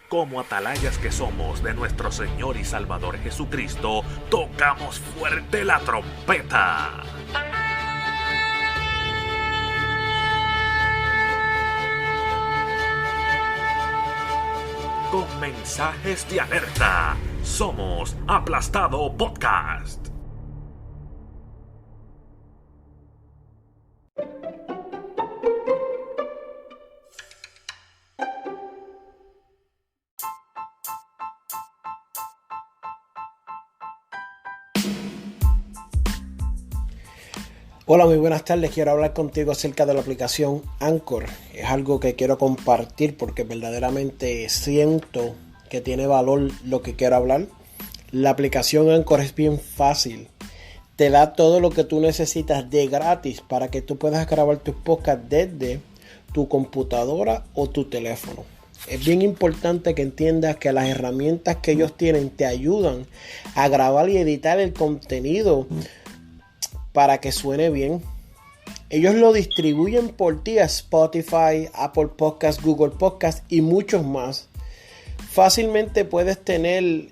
Como atalayas que somos de nuestro Señor y Salvador Jesucristo, tocamos fuerte la trompeta. Con mensajes de alerta, somos Aplastado Podcast. Hola, muy buenas tardes. Quiero hablar contigo acerca de la aplicación Anchor. Es algo que quiero compartir porque verdaderamente siento que tiene valor lo que quiero hablar. La aplicación Anchor es bien fácil. Te da todo lo que tú necesitas de gratis para que tú puedas grabar tus podcasts desde tu computadora o tu teléfono. Es bien importante que entiendas que las herramientas que ellos tienen te ayudan a grabar y editar el contenido para que suene bien. Ellos lo distribuyen por ti a Spotify, Apple Podcasts, Google Podcasts y muchos más. Fácilmente puedes tener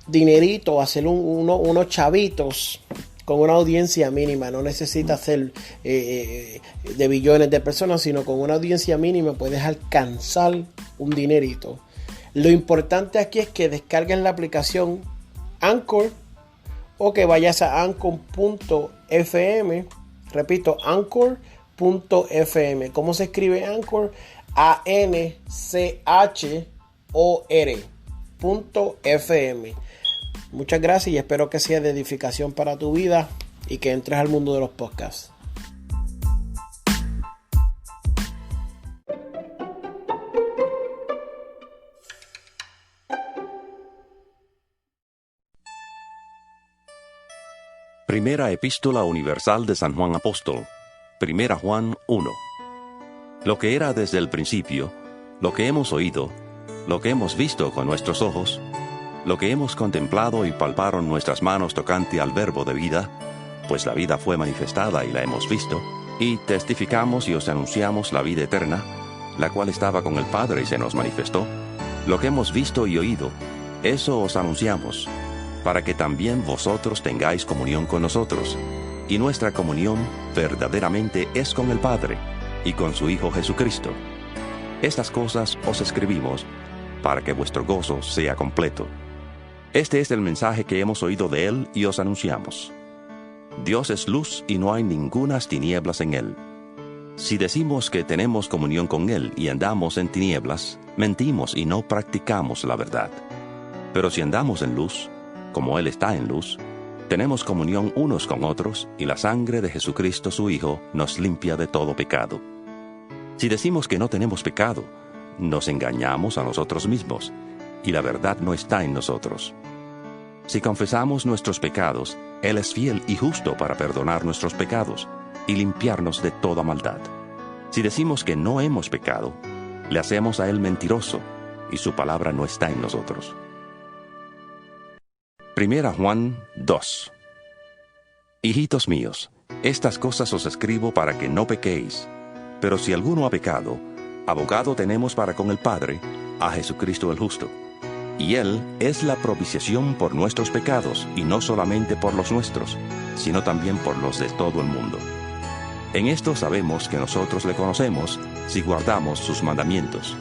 dinerito, hacer unos chavitos con una audiencia mínima. No necesitas ser de billones de personas, sino con una audiencia mínima puedes alcanzar un dinerito. Lo importante aquí es que descargues la aplicación Anchor o que vayas a anchor.fm. Repito, anchor.fm. ¿Cómo se escribe Anchor? ANCHOR.fm. Muchas gracias y espero que sea de edificación para tu vida y que entres al mundo de los podcasts. Primera Epístola Universal de San Juan Apóstol, Primera Juan 1. Lo que era desde el principio, lo que hemos oído, lo que hemos visto con nuestros ojos, lo que hemos contemplado y palparon nuestras manos tocante al verbo de vida, pues la vida fue manifestada y la hemos visto, y testificamos y os anunciamos la vida eterna, la cual estaba con el Padre y se nos manifestó. Lo que hemos visto y oído, eso os anunciamos, para que también vosotros tengáis comunión con nosotros. Y nuestra comunión verdaderamente es con el Padre y con su Hijo Jesucristo. Estas cosas os escribimos para que vuestro gozo sea completo. Este es el mensaje que hemos oído de Él y os anunciamos. Dios es luz y no hay ningunas tinieblas en Él. Si decimos que tenemos comunión con Él y andamos en tinieblas, mentimos y no practicamos la verdad. Pero si andamos en luz, como Él está en luz, tenemos comunión unos con otros, y la sangre de Jesucristo su Hijo nos limpia de todo pecado. Si decimos que no tenemos pecado, nos engañamos a nosotros mismos, y la verdad no está en nosotros. Si confesamos nuestros pecados, Él es fiel y justo para perdonar nuestros pecados, y limpiarnos de toda maldad. Si decimos que no hemos pecado, le hacemos a Él mentiroso, y su palabra no está en nosotros. Primera Juan 2. Hijitos míos, estas cosas os escribo para que no pequéis. Pero si alguno ha pecado, abogado tenemos para con el Padre, a Jesucristo el justo. Y Él es la propiciación por nuestros pecados, y no solamente por los nuestros, sino también por los de todo el mundo. En esto sabemos que nosotros le conocemos, si guardamos sus mandamientos.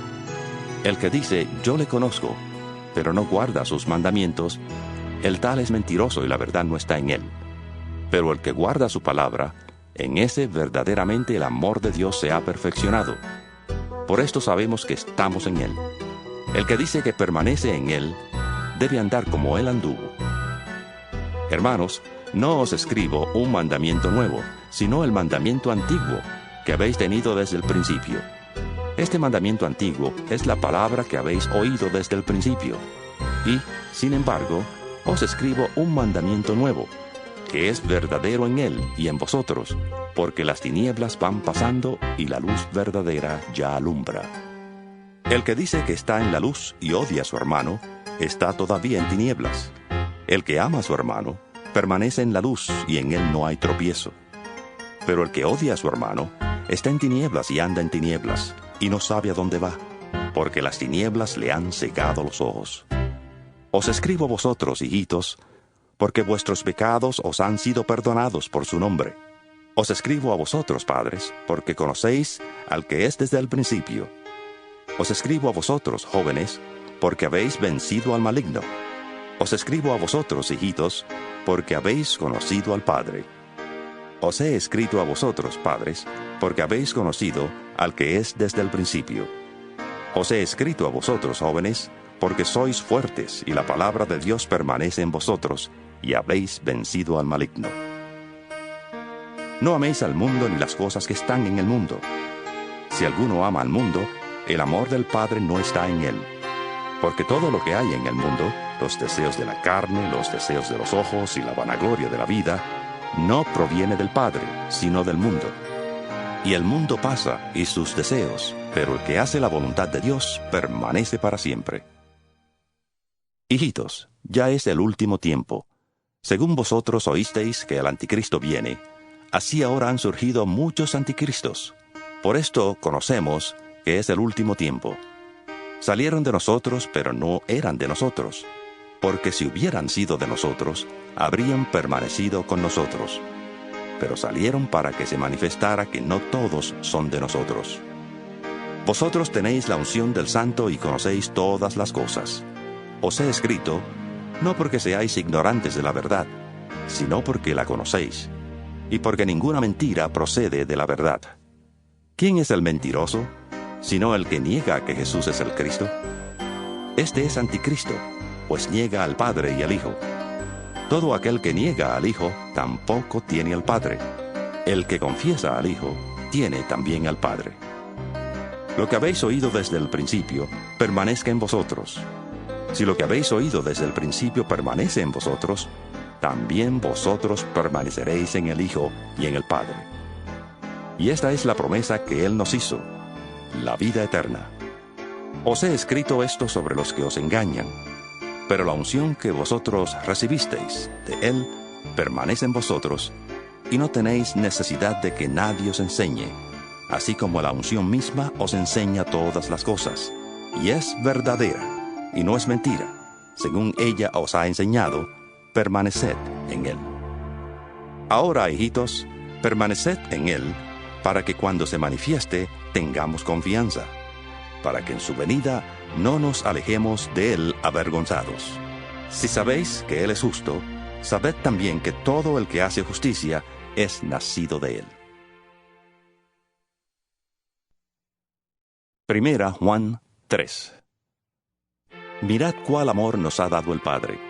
El que dice, yo le conozco, pero no guarda sus mandamientos, el tal es mentiroso y la verdad no está en él. Pero el que guarda su palabra, en ese verdaderamente el amor de Dios se ha perfeccionado. Por esto sabemos que estamos en él. El que dice que permanece en él, debe andar como él anduvo. Hermanos, no os escribo un mandamiento nuevo, sino el mandamiento antiguo, que habéis tenido desde el principio. Este mandamiento antiguo es la palabra que habéis oído desde el principio. Y, sin embargo, os escribo un mandamiento nuevo, que es verdadero en él y en vosotros, porque las tinieblas van pasando y la luz verdadera ya alumbra. El que dice que está en la luz y odia a su hermano, está todavía en tinieblas. El que ama a su hermano, permanece en la luz y en él no hay tropiezo. Pero el que odia a su hermano, está en tinieblas y anda en tinieblas, y no sabe a dónde va, porque las tinieblas le han cegado los ojos. Os escribo a vosotros, hijitos, porque vuestros pecados os han sido perdonados por su nombre. Os escribo a vosotros, padres, porque conocéis al que es desde el principio. Os escribo a vosotros, jóvenes, porque habéis vencido al maligno. Os escribo a vosotros, hijitos, porque habéis conocido al Padre. Os he escrito a vosotros, padres, porque habéis conocido al que es desde el principio. Os he escrito a vosotros, jóvenes, porque sois fuertes y la palabra de Dios permanece en vosotros, y habéis vencido al maligno. No améis al mundo ni las cosas que están en el mundo. Si alguno ama al mundo, el amor del Padre no está en él. Porque todo lo que hay en el mundo, los deseos de la carne, los deseos de los ojos y la vanagloria de la vida, no proviene del Padre, sino del mundo. Y el mundo pasa y sus deseos, pero el que hace la voluntad de Dios permanece para siempre. Hijitos, ya es el último tiempo. Según vosotros oísteis que el anticristo viene, así ahora han surgido muchos anticristos. Por esto conocemos que es el último tiempo. Salieron de nosotros, pero no eran de nosotros, porque si hubieran sido de nosotros, habrían permanecido con nosotros. Pero salieron para que se manifestara que no todos son de nosotros. Vosotros tenéis la unción del Santo y conocéis todas las cosas. Os he escrito, no porque seáis ignorantes de la verdad, sino porque la conocéis, y porque ninguna mentira procede de la verdad. ¿Quién es el mentiroso, sino el que niega que Jesús es el Cristo? Este es anticristo, pues niega al Padre y al Hijo. Todo aquel que niega al Hijo tampoco tiene al Padre. El que confiesa al Hijo tiene también al Padre. Lo que habéis oído desde el principio permanezca en vosotros. Si lo que habéis oído desde el principio permanece en vosotros, también vosotros permaneceréis en el Hijo y en el Padre. Y esta es la promesa que Él nos hizo, la vida eterna. Os he escrito esto sobre los que os engañan, pero la unción que vosotros recibisteis de Él permanece en vosotros, y no tenéis necesidad de que nadie os enseñe, así como la unción misma os enseña todas las cosas, y es verdadera, y no es mentira. Según ella os ha enseñado, permaneced en Él. Ahora, hijitos, permaneced en Él, para que cuando se manifieste tengamos confianza, para que en su venida no nos alejemos de Él avergonzados. Si sabéis que Él es justo, sabed también que todo el que hace justicia es nacido de Él. Primera Juan 3. Mirad cuál amor nos ha dado el Padre,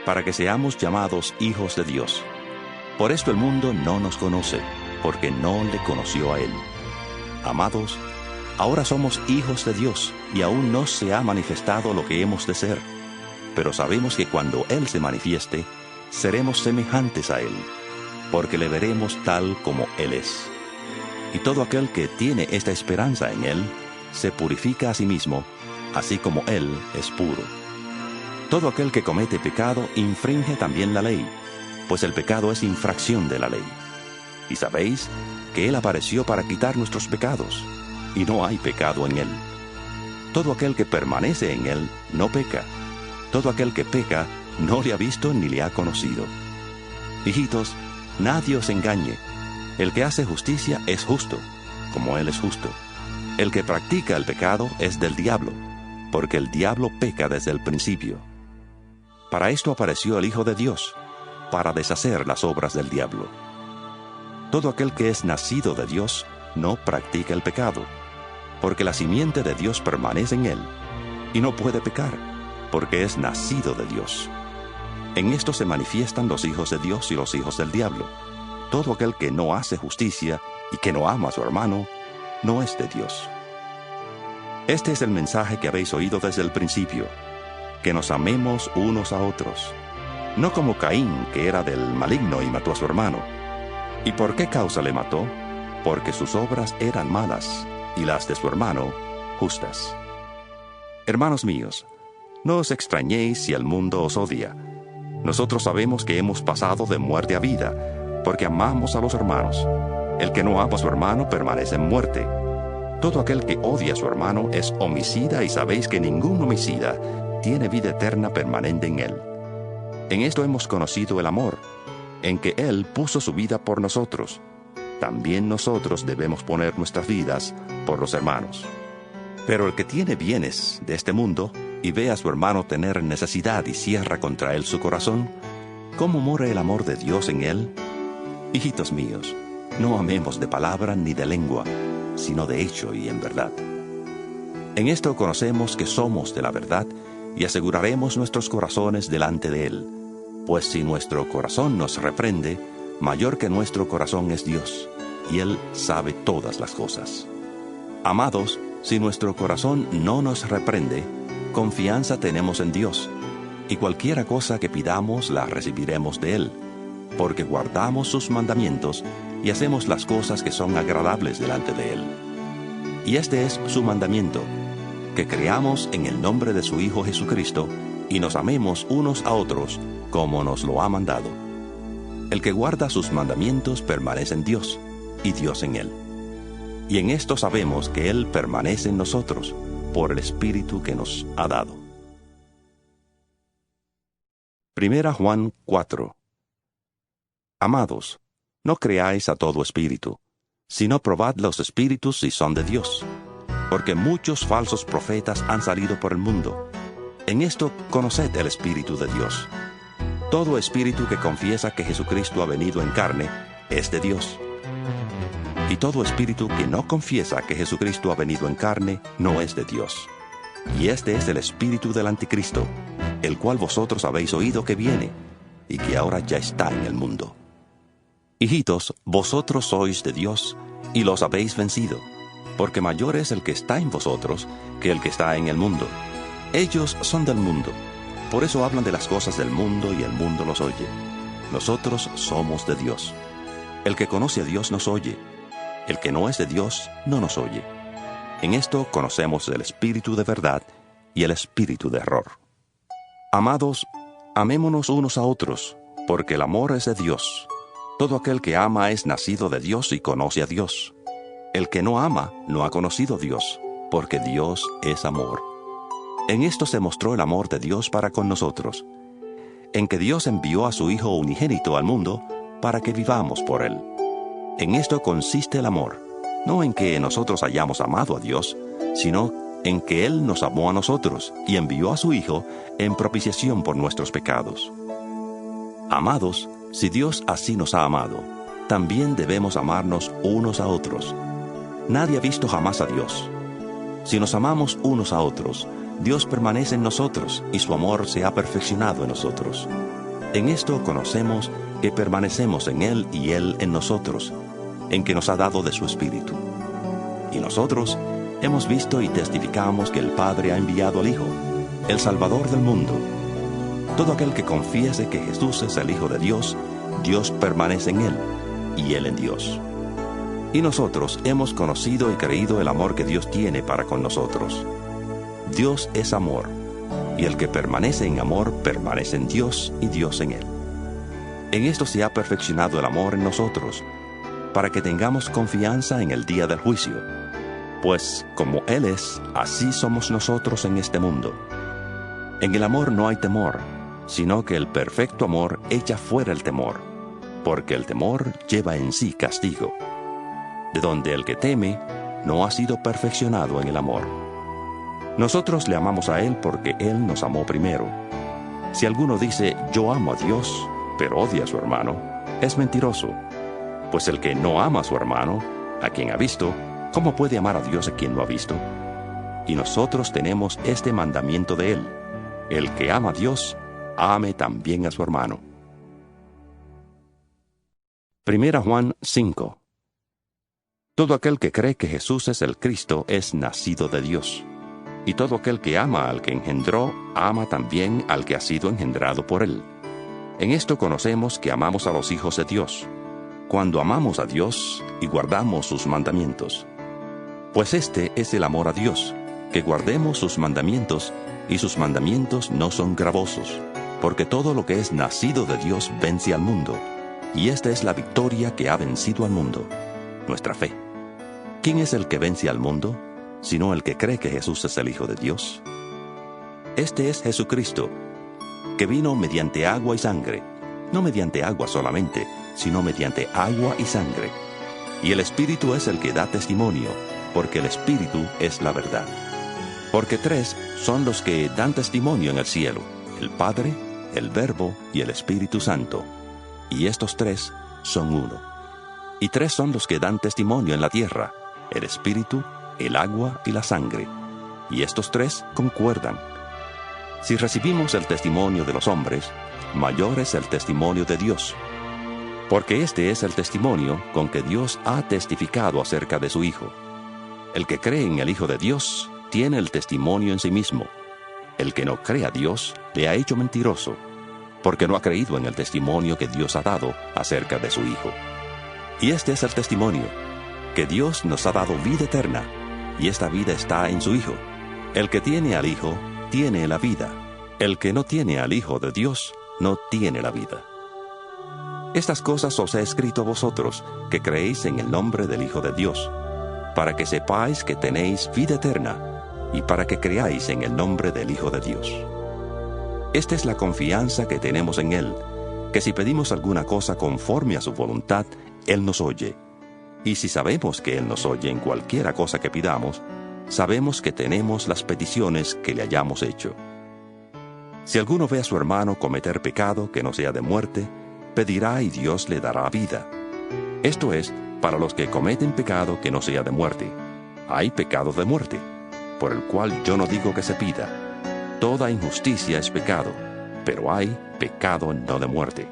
para que seamos llamados hijos de Dios. Por esto el mundo no nos conoce, porque no le conoció a Él. Amados, ahora somos hijos de Dios, y aún no se ha manifestado lo que hemos de ser. Pero sabemos que cuando Él se manifieste, seremos semejantes a Él, porque le veremos tal como Él es. Y todo aquel que tiene esta esperanza en Él, se purifica a sí mismo, así como Él es puro. Todo aquel que comete pecado infringe también la ley, pues el pecado es infracción de la ley. Y sabéis que Él apareció para quitar nuestros pecados, y no hay pecado en Él. Todo aquel que permanece en Él no peca. Todo aquel que peca no le ha visto ni le ha conocido. Hijitos, nadie os engañe. El que hace justicia es justo, como Él es justo. El que practica el pecado es del diablo, porque el diablo peca desde el principio. Para esto apareció el Hijo de Dios, para deshacer las obras del diablo. Todo aquel que es nacido de Dios no practica el pecado, porque la simiente de Dios permanece en él, y no puede pecar, porque es nacido de Dios. En esto se manifiestan los hijos de Dios y los hijos del diablo. Todo aquel que no hace justicia y que no ama a su hermano, no es de Dios. Este es el mensaje que habéis oído desde el principio, que nos amemos unos a otros, no como Caín, que era del maligno y mató a su hermano. ¿Y por qué causa le mató? Porque sus obras eran malas, y las de su hermano, justas. Hermanos míos, no os extrañéis si el mundo os odia. Nosotros sabemos que hemos pasado de muerte a vida, porque amamos a los hermanos. El que no ama a su hermano permanece en muerte. Todo aquel que odia a su hermano es homicida, y sabéis que ningún homicida tiene vida eterna permanente en él. En esto hemos conocido el amor, en que Él puso su vida por nosotros. También nosotros debemos poner nuestras vidas por los hermanos. Pero el que tiene bienes de este mundo y ve a su hermano tener necesidad y cierra contra él su corazón, ¿cómo mora el amor de Dios en él? Hijitos míos, no amemos de palabra ni de lengua, sino de hecho y en verdad. En esto conocemos que somos de la verdad y aseguraremos nuestros corazones delante de Él. Pues si nuestro corazón nos reprende, mayor que nuestro corazón es Dios, y Él sabe todas las cosas. Amados, si nuestro corazón no nos reprende, confianza tenemos en Dios, y cualquiera cosa que pidamos la recibiremos de Él, porque guardamos sus mandamientos y hacemos las cosas que son agradables delante de Él. Y este es su mandamiento, que creamos en el nombre de su Hijo Jesucristo, y nos amemos unos a otros como nos lo ha mandado. El que guarda sus mandamientos permanece en Dios, y Dios en él. Y en esto sabemos que Él permanece en nosotros, por el Espíritu que nos ha dado. Primera Juan 4. Amados, no creáis a todo espíritu, sino probad los espíritus si son de Dios, porque muchos falsos profetas han salido por el mundo. En esto conoced el Espíritu de Dios. Todo espíritu que confiesa que Jesucristo ha venido en carne es de Dios. Y todo espíritu que no confiesa que Jesucristo ha venido en carne no es de Dios. Y este es el espíritu del anticristo, el cual vosotros habéis oído que viene, y que ahora ya está en el mundo. Hijitos, vosotros sois de Dios, y los habéis vencido, porque mayor es el que está en vosotros que el que está en el mundo. Ellos son del mundo, por eso hablan de las cosas del mundo y el mundo los oye. Nosotros somos de Dios. El que conoce a Dios nos oye, el que no es de Dios no nos oye. En esto conocemos el espíritu de verdad y el espíritu de error. Amados, amémonos unos a otros, porque el amor es de Dios. Todo aquel que ama es nacido de Dios y conoce a Dios. El que no ama no ha conocido a Dios, porque Dios es amor. En esto se mostró el amor de Dios para con nosotros, en que Dios envió a su Hijo unigénito al mundo para que vivamos por Él. En esto consiste el amor, no en que nosotros hayamos amado a Dios, sino en que Él nos amó a nosotros y envió a su Hijo en propiciación por nuestros pecados. Amados, si Dios así nos ha amado, también debemos amarnos unos a otros. Nadie ha visto jamás a Dios. Si nos amamos unos a otros, Dios permanece en nosotros y su amor se ha perfeccionado en nosotros. En esto conocemos que permanecemos en Él y Él en nosotros, en que nos ha dado de su Espíritu. Y nosotros hemos visto y testificamos que el Padre ha enviado al Hijo, el Salvador del mundo. Todo aquel que confiese que Jesús es el Hijo de Dios, Dios permanece en Él y Él en Dios. Y nosotros hemos conocido y creído el amor que Dios tiene para con nosotros. Dios es amor, y el que permanece en amor permanece en Dios y Dios en él. En esto se ha perfeccionado el amor en nosotros, para que tengamos confianza en el día del juicio. Pues como Él es, así somos nosotros en este mundo. En el amor no hay temor, sino que el perfecto amor echa fuera el temor, porque el temor lleva en sí castigo, de donde el que teme no ha sido perfeccionado en el amor. Nosotros le amamos a Él porque Él nos amó primero. Si alguno dice, yo amo a Dios, pero odia a su hermano, es mentiroso. Pues el que no ama a su hermano, a quien ha visto, ¿cómo puede amar a Dios a quien no ha visto? Y nosotros tenemos este mandamiento de Él: el que ama a Dios, ame también a su hermano. Primera Juan 5. Todo aquel que cree que Jesús es el Cristo es nacido de Dios. Y todo aquel que ama al que engendró, ama también al que ha sido engendrado por Él. En esto conocemos que amamos a los hijos de Dios, cuando amamos a Dios y guardamos sus mandamientos. Pues este es el amor a Dios, que guardemos sus mandamientos, y sus mandamientos no son gravosos, porque todo lo que es nacido de Dios vence al mundo, y esta es la victoria que ha vencido al mundo, nuestra fe. ¿Quién es el que vence al mundo, sino el que cree que Jesús es el Hijo de Dios? Este es Jesucristo, que vino mediante agua y sangre, no mediante agua solamente, sino mediante agua y sangre. Y el Espíritu es el que da testimonio, porque el Espíritu es la verdad. Porque tres son los que dan testimonio en el cielo: el Padre, el Verbo y el Espíritu Santo. Y estos tres son uno. Y tres son los que dan testimonio en la tierra: el Espíritu, el agua y la sangre. Y estos tres concuerdan. Si recibimos el testimonio de los hombres, mayor es el testimonio de Dios. Porque este es el testimonio con que Dios ha testificado acerca de su Hijo. El que cree en el Hijo de Dios tiene el testimonio en sí mismo. El que no cree a Dios le ha hecho mentiroso, porque no ha creído en el testimonio que Dios ha dado acerca de su Hijo. Y este es el testimonio, que Dios nos ha dado vida eterna, y esta vida está en su Hijo. El que tiene al Hijo tiene la vida. El que no tiene al Hijo de Dios no tiene la vida. Estas cosas os he escrito a vosotros, que creéis en el nombre del Hijo de Dios, para que sepáis que tenéis vida eterna, y para que creáis en el nombre del Hijo de Dios. Esta es la confianza que tenemos en Él, que si pedimos alguna cosa conforme a su voluntad, Él nos oye. Y si sabemos que Él nos oye en cualquiera cosa que pidamos, sabemos que tenemos las peticiones que le hayamos hecho. Si alguno ve a su hermano cometer pecado que no sea de muerte, pedirá y Dios le dará vida. Esto es, para los que cometen pecado que no sea de muerte. Hay pecado de muerte, por el cual yo no digo que se pida. Toda injusticia es pecado, pero hay pecado no de muerte.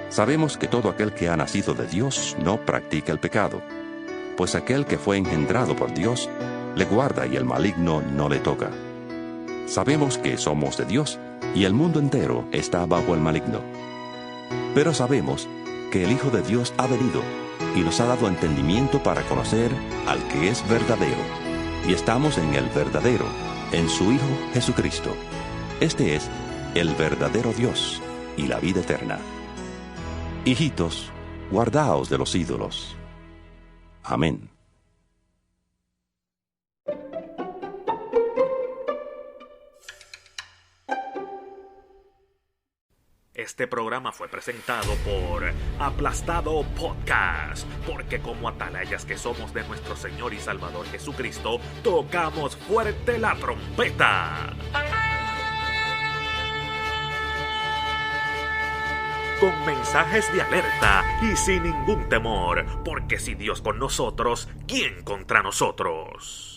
Sabemos que todo aquel que ha nacido de Dios no practica el pecado, pues aquel que fue engendrado por Dios le guarda y el maligno no le toca. Sabemos que somos de Dios y el mundo entero está bajo el maligno. Pero sabemos que el Hijo de Dios ha venido y nos ha dado entendimiento para conocer al que es verdadero. Y estamos en el verdadero, en su Hijo Jesucristo. Este es el verdadero Dios y la vida eterna. Hijitos, guardaos de los ídolos. Amén. Este programa fue presentado por Aplastado Podcast, porque como atalayas que somos de nuestro Señor y Salvador Jesucristo, tocamos fuerte la trompeta. Con mensajes de alerta y sin ningún temor, porque si Dios con nosotros, ¿quién contra nosotros?